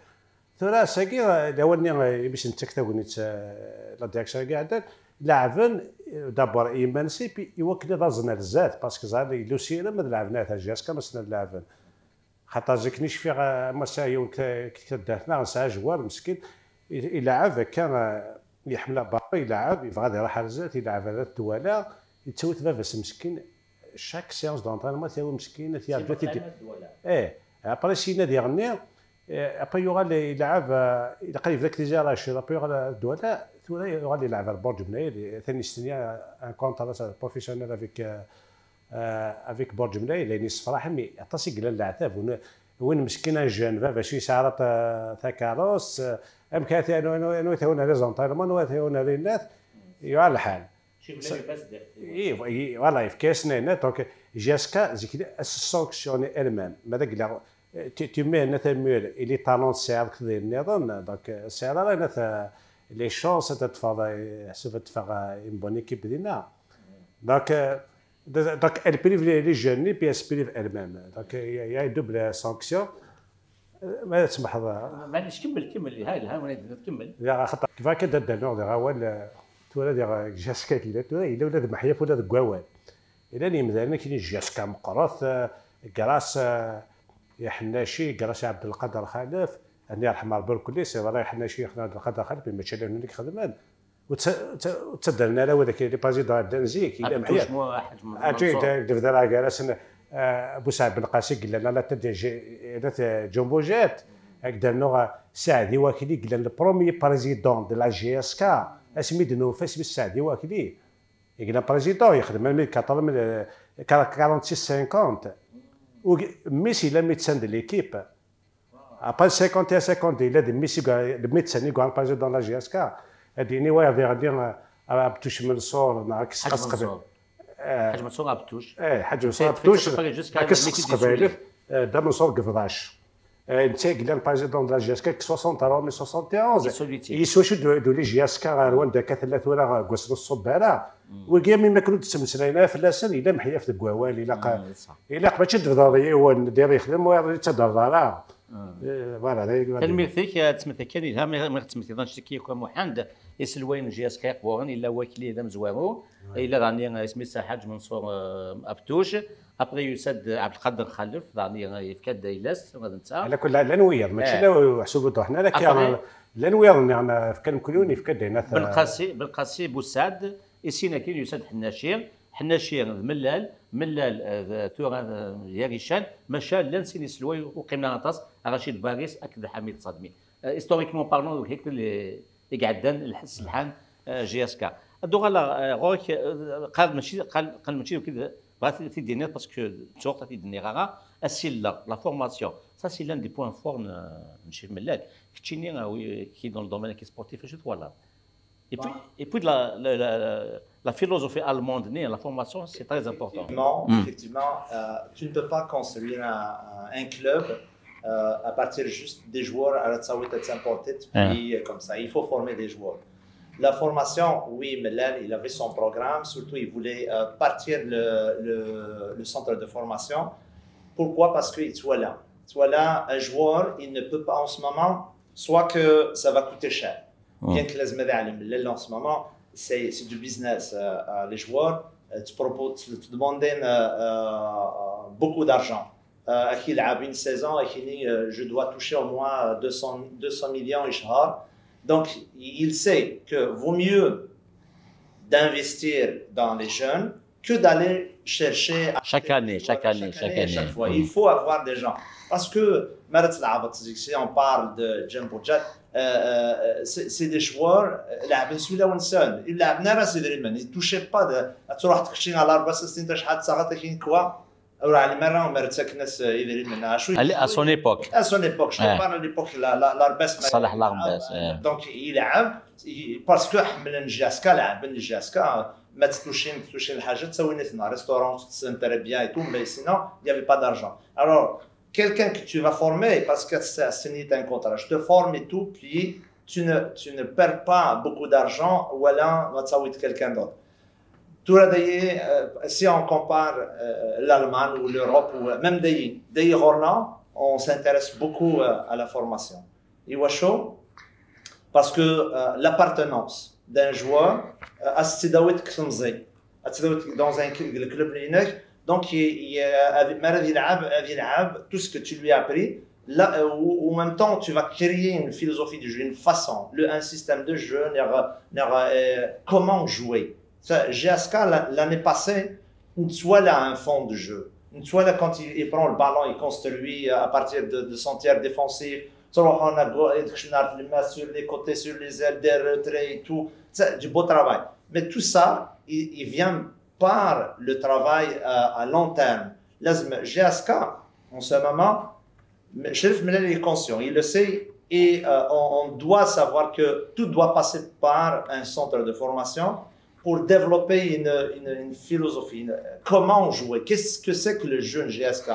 ثورا ساكي داولني باش نتكتاونيت لا ديريكسيون كاع لاعبين دابور ايمانسي بي يوكل رازنا الزات باسكو زاد لو سير ما لعبناه تاع جاسكا مسنا لاعبين خاطر جاكنيش فيها مسايون كي دارتنا ساعه جوار مسكين يلعب كان يحمل باقي يلعب يبغى يروح الزات يلعب هذا الدواله يتسوت فافاس مسكين chaque séance d'entraînement c'est مسكين فيها بلاتي après si نادي غني après يوغال يلعب يلقى في ذاك ليزاراش après يوغال الدوله ثم يوغال يلعب البرج بنايل ثاني سنه ان كونترا بروفيسيونيل افيك برج بنايل لاني صراحه مي عطاسي قال العتاب وين مسكين جان باش يسعرط ثاكاروس ام كاتي انو ثونا لي زونطيرمون وثونا لي الناس يوعى الحال اي والله في كاسنا هنا دونك جاسكا زيك السانكسيوني المام ماذا قال تيمي هنا تمير اللي طالون ساعد كذا النظام دونك ساعد راه لي شونس تتفاضى سوف تفاغ اون بون ايكيب دينا دونك البريف لي جوني بي اس بريف المام دونك يا دوبل سانكسيون ما تسمح معليش كمل هاي كمل يا خاطر كيف هكا دار نوع غوال ولا جاسكا كي الا ولاد محياف ولاد كواوال الا ني مثلا كاين جاسكا مقرث كراس يحناشي كراس عبد القادر خالف اني يرحم ربي الكل سي راه يحناشي عبد القادر خالف ماشي لانه اللي خدمان وتصدرنا له هذاك لي بريزيدون دانزيك الا محياف اجي دفدرا كراس ابو سعد بن قاسي قال لنا لا تدي جومبو جات هكذا نوع سعدي واكلي قال البروميي بريزيدون دو لا جي اس كا اسميد نوفاس بالسعدي واكلي يقنا بريزيدون يخدم من 46 50 و ميسي لم يتسند ليكيب après 51-50 il a des médecins qui ont passé dans la GSK هذه واحد غادي بتوش منصور مع كسقس قبل حاج منصور عبتوش حاج منصور بتوش كسقس قبل دا منصور قفضاش انت قلنا البريزيدون دو لا جياسكا 60 راه 71 يسوى دو لي جياسكا روان دا كثلاث ولا قوس الصباره وكامي ما كنت تسمسنا فلاسن الا محيا في الكوال الا ماشي درضاري هو داير يخدم ويتدرض فوالا تلميذك تسمث كان ما تسمث كي يكون محمد يسلوين جياسكا يقبورن الا واكلي ذا مزوارو الا راني اسمي حاج منصور ابتوش ابري يسد عبد القادر خلف راني يفكد دايلاس غادي نتا على كل لا نوير ماشي لا حسوبته حنا لا نوير يعني كان كلوني يفكد هنا بالقاسي بوسعد يسينا كاين يسد حناشير ملال تورا ياريشان مشى لانسين سلوي وقيمنا نطاس رشيد باريس اكد حميد صدمي هيستوريكمون بارلون هيك اللي قعدان الحس الحان جي اس كا دوغالا غوك قال ماشي كذا بغات تديني باسكو تسوق تديني غا السيلا لا فورماسيون سا سي لان دي بوين فور نمشي ملال كتشيني كي دون الدومين كي سبورتيف جو فوالا Et puis la philosophie allemande, la formation, c'est très important. Effectivement, tu ne peux pas construire un club à partir juste des joueurs à la Tsaouit et s'importer, puis comme ça. Il faut former des joueurs. La formation, oui, Mellal, il avait son programme, surtout il voulait partir le centre de formation. Pourquoi? Parce qu'il soit là. Un joueur, il ne peut pas en ce moment, soit que ça va coûter cher. Bien que les en ce moment, c'est du business. Les joueurs, tu demandes beaucoup d'argent. Il a une saison, je dois toucher au moins 200 millions. Donc, il sait que vaut mieux d'investir dans les jeunes que d'aller chercher chaque année. Chaque fois. Il faut avoir des gens. Parce que, si on parle de Jumbo Jet, c'est des joueurs celui-là il ne touchait pas à son époque. Je parle à l'époque donc il a parce que ما تتوشين الحاجه تسوي لنا ريستورون تسنتر بيان et tout mais sinon il n'y avait pas d'argent. Alors quelqu'un que tu vas former parce que c'est signé un contrat, je te forme et tout, puis tu ne perds pas beaucoup d'argent ou alors va t'avoir quelqu'un d'autre. Si on compare l'Allemagne ou l'Europe ou même des Hollande, on s'intéresse beaucoup à la formation. Et chaud parce que l'appartenance d'un joueur à dans un club linéaire. Donc, tout ce que tu lui as appris, là, en même temps, tu vas créer une philosophie de jeu, une façon, un système de jeu, comment jouer. GSK, l'année passée, soit là un fond de jeu, soit là quand il prend le ballon, il construit à partir de son tiers défensif, soit on a sur les côtés, sur les ailes, des retraits et tout, c'est du beau travail. Mais tout ça, il vient par le travail à long terme. GSK, en ce moment, Chérif Mellal est conscient, il le sait, et on doit savoir que tout doit passer par un centre de formation pour développer une philosophie. Comment jouer? Qu'est-ce que c'est que le jeune GSK?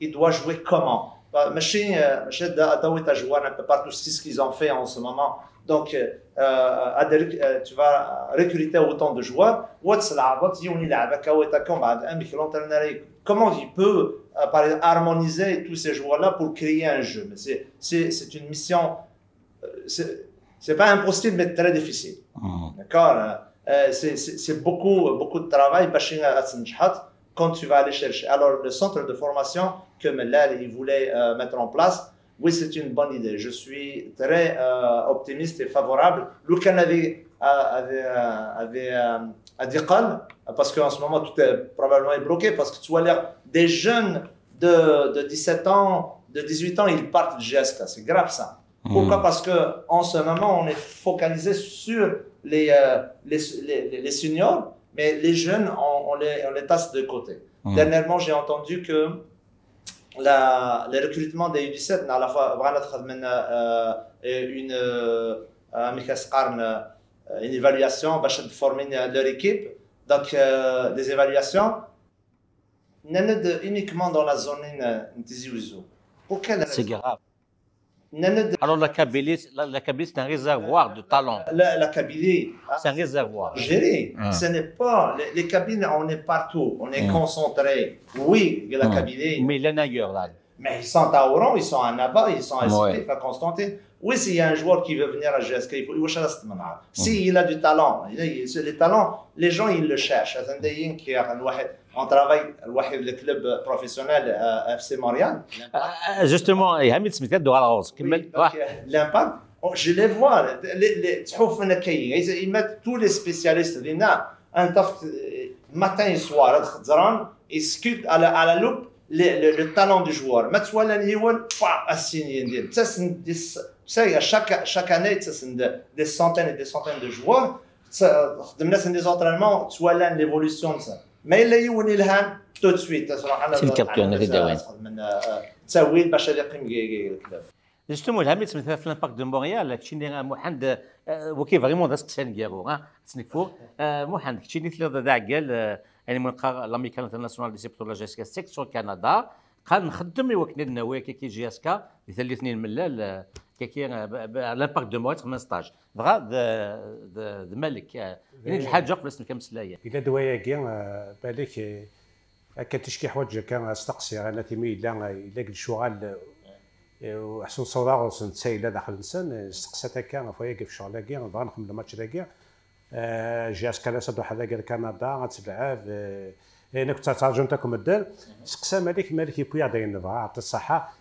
Il doit jouer comment? Machine à jouer un peu partout, c'est ce qu'ils ont fait en ce moment. Donc, tu vas recruter autant de joueurs. Comment il peut harmoniser tous ces joueurs-là pour créer un jeu? C'est une mission, c'est pas impossible, mais très difficile. D'accord? C'est beaucoup de travail quand tu vas aller chercher. Alors, le centre de formation que Mellal voulait mettre en place, oui, c'est une bonne idée. Je suis très optimiste et favorable. Lucan avait dit parce qu'en ce moment, tout est probablement bloqué, parce que tu vois l'air des jeunes de 17 ans, de 18 ans, ils partent de GSK. C'est grave ça. Pourquoi? Parce qu'en ce moment, on est focalisé sur les seniors, mais les jeunes, on les tasse de côté. Dernièrement, j'ai entendu que le recrutement des U17, à la fois, une évaluation, pour former leur équipe. Donc, des évaluations, uniquement dans la zone de Tizi Ouzou. Pour quelle raison? C'est grave. Alors la Kabylie, c'est un réservoir de talent. La Kabylie, c'est un réservoir. Géré. Ce n'est pas les Kabyles, on est partout, on est concentré. Oui, la Kabylie. Mais il y en a ailleurs là. Mais ils sont à Oran, ils sont à Naba, ils sont à Esquif, à Constantine. Oui, s'il y a un joueur qui veut venir à GSK, il faut s'il a du talent, les talents, les gens ils le cherchent. On travaille le club professionnel FC Montréal. Justement, Hamid Smith de Rose. L'impact, je les vois. Ils mettent tous les spécialistes. Un matin et soir, ils sculptent à la loupe le talent du joueur. Chaque année, des centaines et des centaines de joueurs. Des entraînements, l'évolution de ça. Mais il y a tout de suite. Justement, Hamid Smith في l'Impact de Montréal, كشيني محمد وكي فريمون داس كسان كيرو تسنيكفو محمد كشيني ثلاثة داع قال يعني من لاميكال انترناسيونال دي سيبتو لا جيسكا سيكسيون كندا قال نخدم يوكل النوايا كي جي اس كا مثل الاثنين من لا كي لامباكت دو موت 15 بغا ذا مالك يعني الحاجه قبل كمسلايه الى دوايا كي بالك كتشكي حوايج كان استقصي انا تيمي الا قد شغال وحسن صوره وسن سايله داخل الانسان استقصات هكا فيا كيف شغل كي بغا نخدم الماتش داكيا جي اس كا صدو حدا قال كندا غتلعب انا كنت ترجمتكم الدار سقسا مالك يبويا داين نبغى عطي الصحه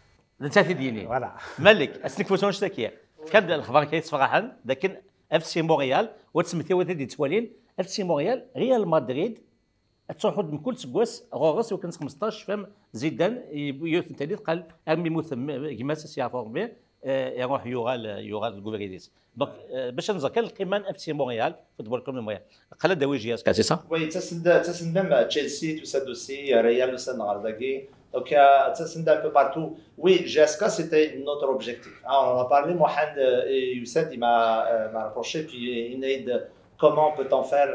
انت ديني فوالا مالك اسنك فوتون شتاكيا كان الخبر كيتصفرحن لكن اف سي مونريال وتسميتي ودي توالين اف سي مونريال ريال مدريد تروحوا من كل سكواس غوغس وكان 15 فهم زيدان يوث الثالث قال ارمي مثم كيما سيعرفوا به يروح يغال غوفريديس دونك باش نذكر القيمان اف سي مونريال فوتبول كوم مونريال قال داوي جي سي صح وي تسندم تشيلسي تسادوسي ريال وسنغارداكي donc تسندم un peu partout oui GSK c'était notre objectif on a parlé Mohamed Youssef il m'a rapproché puis Inaid comment peut-on faire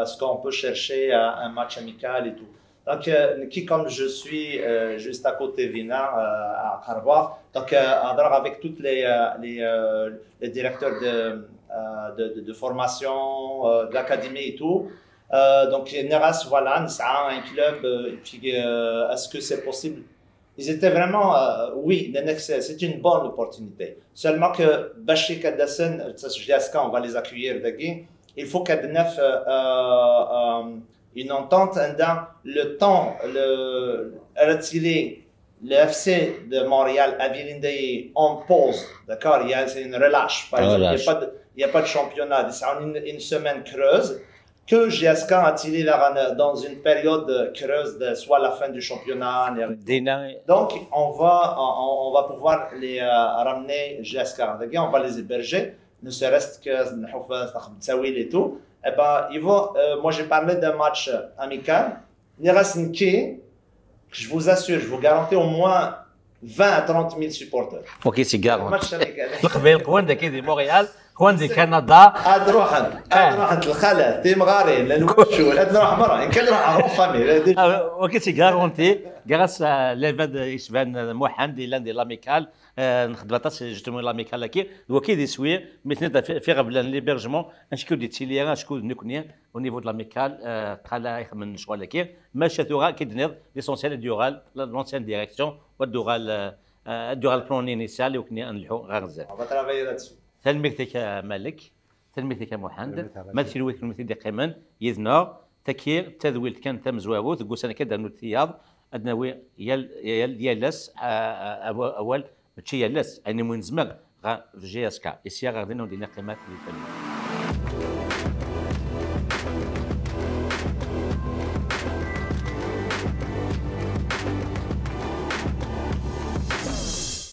est-ce qu'on peut chercher un match amical et tout. Donc, qui comme je suis juste à côté Vina, à Karwa, donc avec tous les directeurs de formation, de l'académie et tout. Donc, Neras, voilà, un club, et puis est-ce que c'est possible? Ils étaient vraiment, oui, c'est une bonne opportunité. Seulement que Bachir Kadassen, on va les accueillir d'Agui. Il faut qu'il y ait une entente dans le temps, le FC de Montréal à Villeneuve en pause, d'accord? C'est une relâche, par exemple. Il n'y a pas de championnat. C'est une semaine creuse que GSK a tiré dans une période creuse, soit la fin du championnat. Donc, on va pouvoir les ramener GSK. On va les héberger. Ne serait-ce que et tout, eh ben, moi j'ai parlé d'un match amical. Je vous assure, je vous garantis au moins 20 à 30 000 supporters. Ok, c'est garanti. Match amical. الكوان دي مونريال كوان دي كندا روح الخلا تيم غاري لنمشوا نروح مره ان كان نروح فامي اوكي سي غارونتي غراس ليفاد يشبان محمد لاندي لاميكال نخدمات جوستومون لاميكال كي وكي دي سوي مثل في قبل ليبرجمون اشكو دي تيليا اشكو نكونيا au niveau de l'amical قال يخمن شغل كي ماشي ثورا كي دنير ليسونسيال ديورال لونسيان ديريكسيون ودورال الدورال بلون انيسيال وكني نلحو غارزه on va travailler là-dessus. تلميذك مالك تلميذك محمد مثل ويك المثل دقيما يذنر تكير تذويل كان تم زواوث قوسنا كذا نوتياض ادناوي يلس اول ماشي يلس اني من زمر في جي اس كا اسيا غادي ندير قيمات للفن